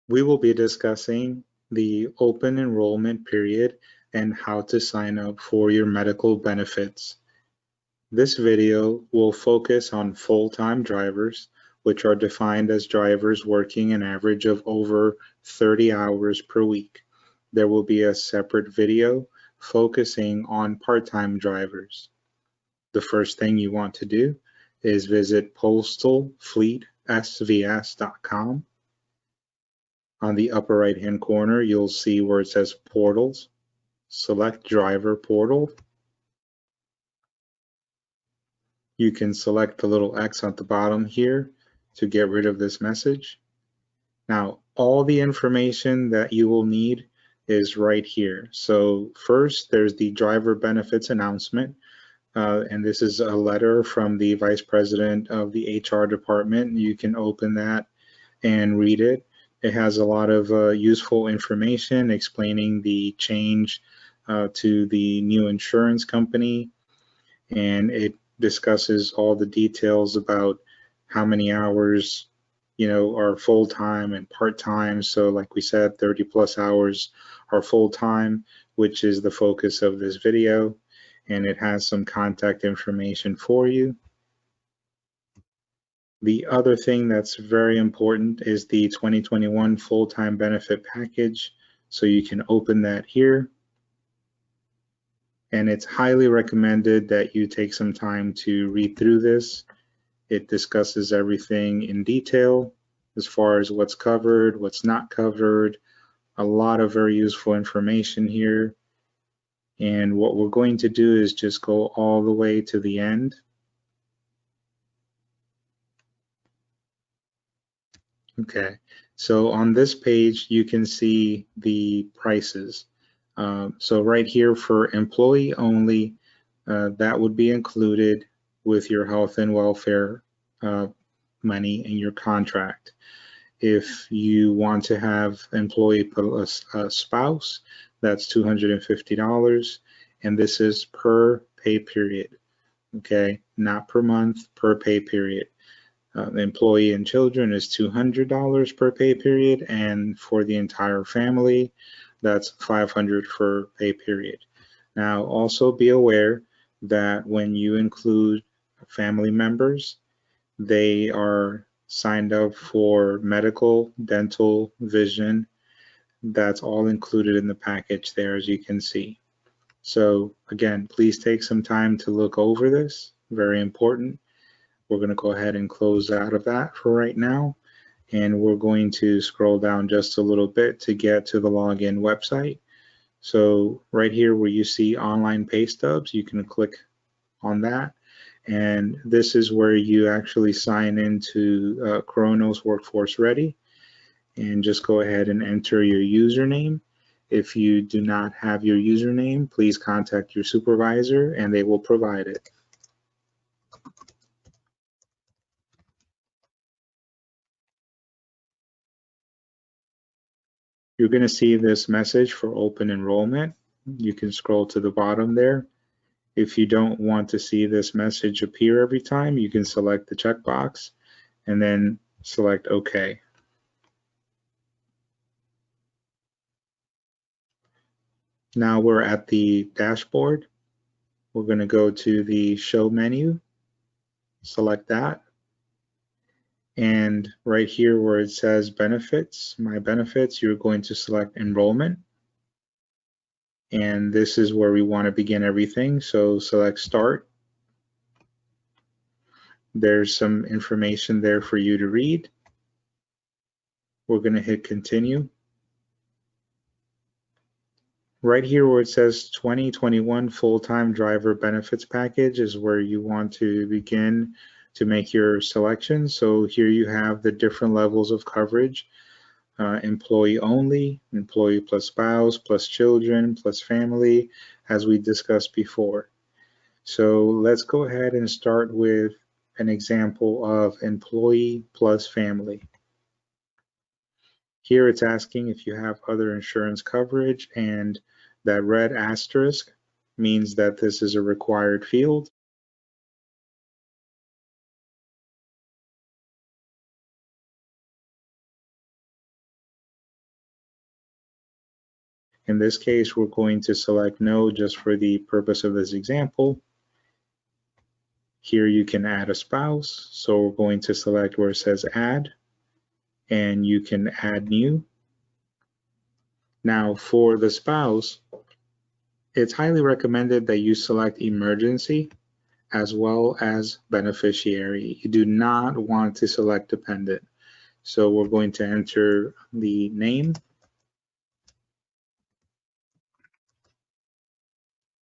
We will be discussing the open enrollment period and how to sign up for your medical benefits. This video will focus on full-time drivers, which are defined as drivers working an average of over 30 hours per week. There will be a separate video focusing on part-time drivers. The first thing you want to do is visit postalfleetsvs.com. On the upper right-hand corner, you'll see where it says Portals. Select Driver Portal. You can select the little X at the bottom here to get rid of this message. Now, all the information that you will need is right here. So first, there's the driver benefits announcement. And this is a letter from the Vice President of the HR department. You can open that and read it. It has a lot of useful information explaining the change to the new insurance company, and it discusses all the details about how many hours are full-time and part-time. So like we said, 30 plus hours are full-time, which is the focus of this video, and it has some contact information for you. The other thing that's very important is the 2021 full-time benefit package. So you can open that here. And it's highly recommended that you take some time to read through this. It discusses everything in detail as far as what's covered, what's not covered, a lot of very useful information here. And what we're going to do is just go all the way to the end. Okay, so on this page, you can see the prices. So right here for employee only, that would be included with your health and welfare money in your contract. If you want to have employee plus a spouse, that's $250, and this is per pay period. Okay, not per month, per pay period. Employee and children is $200 per pay period, and for the entire family, that's $500 for pay period. Now, also be aware that when you include family members, they are signed up for medical, dental, vision. That's all included in the package there, as you can see. So again, please take some time to look over this. Very important. We're going to go ahead and close out of that for right now, and we're going to scroll down just a little bit to get to the login website. So right here where you see online pay stubs, you can click on that, and this is where you actually sign into Kronos Workforce Ready, and just go ahead and enter your username. If you do not have your username, please contact your supervisor and they will provide it. You're going to see this message for open enrollment. You can scroll to the bottom there. If you don't want to see this message appear every time, you can select the checkbox and then select OK. Now we're at the dashboard. We're going to go to the Show menu, select that. And right here where it says Benefits, My Benefits, you're going to select Enrollment. And this is where we want to begin everything. So select Start. There's some information there for you to read. We're going to hit Continue. Right here where it says 2021 Full-Time Driver Benefits Package is where you want to begin to make your selection. So here you have the different levels of coverage. Employee only, employee plus spouse, plus children, plus family, as we discussed before. So let's go ahead and start with an example of employee plus family. Here it's asking if you have other insurance coverage, and that red asterisk means that this is a required field. In this case, we're going to select no just for the purpose of this example. Here you can add a spouse, so we're going to select where it says add, and you can add new. Now for the spouse, it's highly recommended that you select emergency as well as beneficiary. You do not want to select dependent. So we're going to enter the name,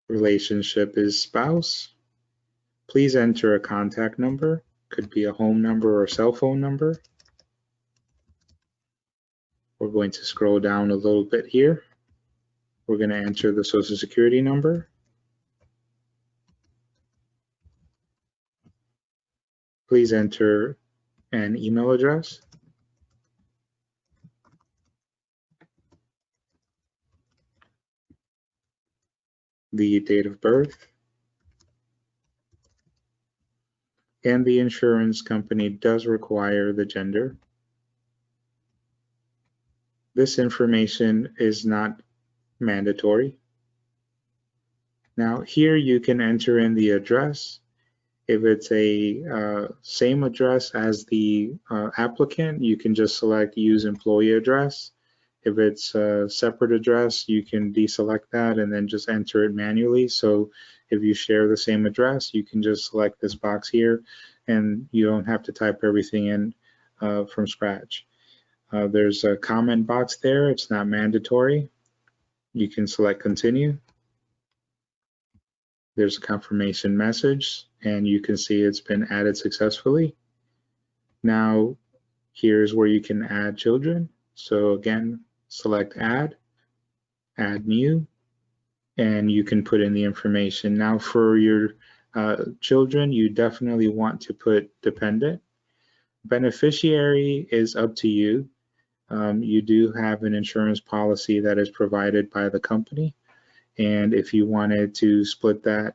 relationship is spouse. Please enter a contact number, could be a home number or cell phone number. We're going to scroll down a little bit here. We're going to enter the social security number. Please enter an email address. The date of birth. And the insurance company does require the gender. This information is not mandatory. Now here you can enter in the address. If it's a same address as the applicant, you can just select use employee address. If it's a separate address, you can deselect that and then just enter it manually. So if you share the same address, you can just select this box here and you don't have to type everything in from scratch. There's a comment box there. It's not mandatory. You can select continue. There's a confirmation message and you can see it's been added successfully. Now here's where you can add children. So again, select add new, and you can put in the information. Now for your children, you definitely want to put dependent. Beneficiary is up to you. You do have an insurance policy that is provided by the company, and if you wanted to split that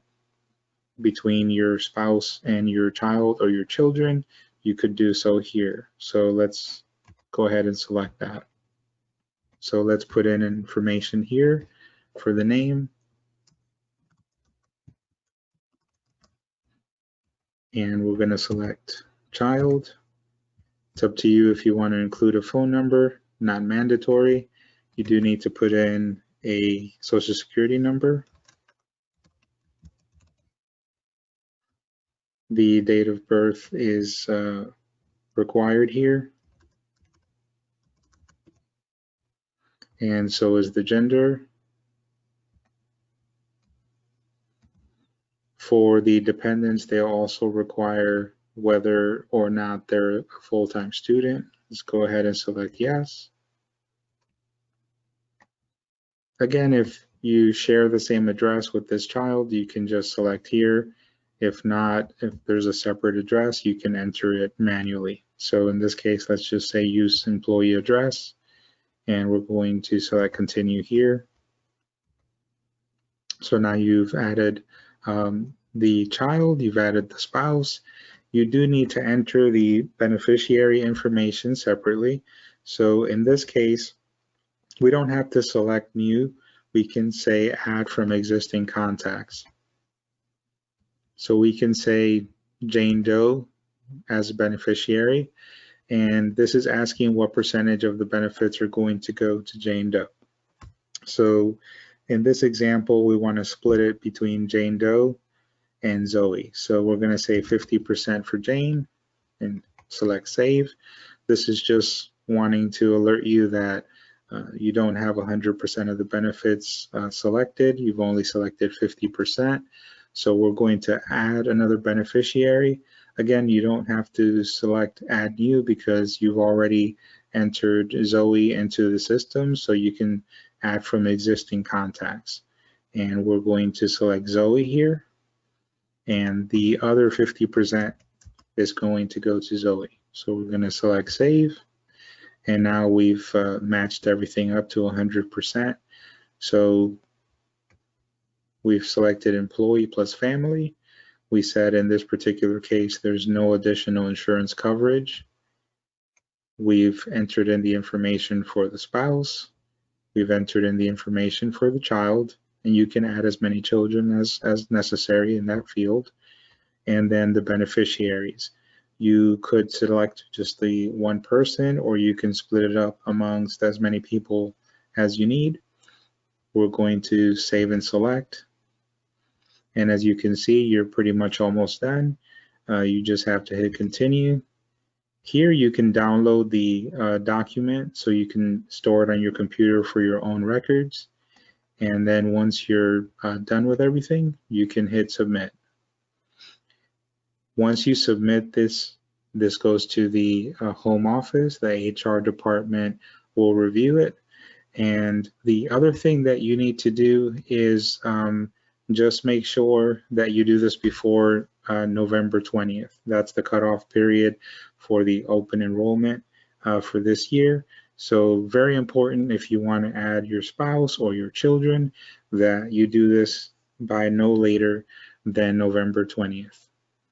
between your spouse and your child or your children, you could do so here. So let's go ahead and select that. So let's put in information here for the name. And we're going to select child. It's up to you if you want to include a phone number, not mandatory. You do need to put in a social security number. The date of birth is required here. And so is the gender. For the dependents, they also require whether or not they're a full-time student. Let's go ahead and select yes. Again, if you share the same address with this child, you can just select here. If not, if there's a separate address, you can enter it manually. So in this case, let's just say use employee address, and we're going to select continue here. So now you've added the child, you've added the spouse. You do need to enter the beneficiary information separately. So in this case, we don't have to select new. We can say add from existing contacts. So we can say Jane Doe as a beneficiary, and this is asking what percentage of the benefits are going to go to Jane Doe. So in this example, we want to split it between Jane Doe and Zoe. So we're going to say 50% for Jane and select save. This is just wanting to alert you that you don't have 100% of the benefits selected. You've only selected 50%. So we're going to add another beneficiary. Again, you don't have to select add new because you've already entered Zoe into the system, so you can add from existing contacts. And we're going to select Zoe here, and the other 50% is going to go to Zoe. So we're going to select save, and now we've matched everything up to 100%. So we've selected employee plus family. We said in this particular case, there's no additional insurance coverage. We've entered in the information for the spouse, We've entered in the information for the child, and you can add as many children as necessary in that field. And then the beneficiaries. You could select just the one person, or you can split it up amongst as many people as you need. We're going to save and select. And as you can see, you're pretty much almost done. You just have to hit continue. Here you can download the document so you can store it on your computer for your own records. And then once you're done with everything, you can hit submit. Once you submit this, this goes to the home office. The HR department will review it. And the other thing that you need to do is just make sure that you do this before November 20th. That's the cutoff period for the open enrollment for this year. So very important if you want to add your spouse or your children that you do this by no later than November 20th.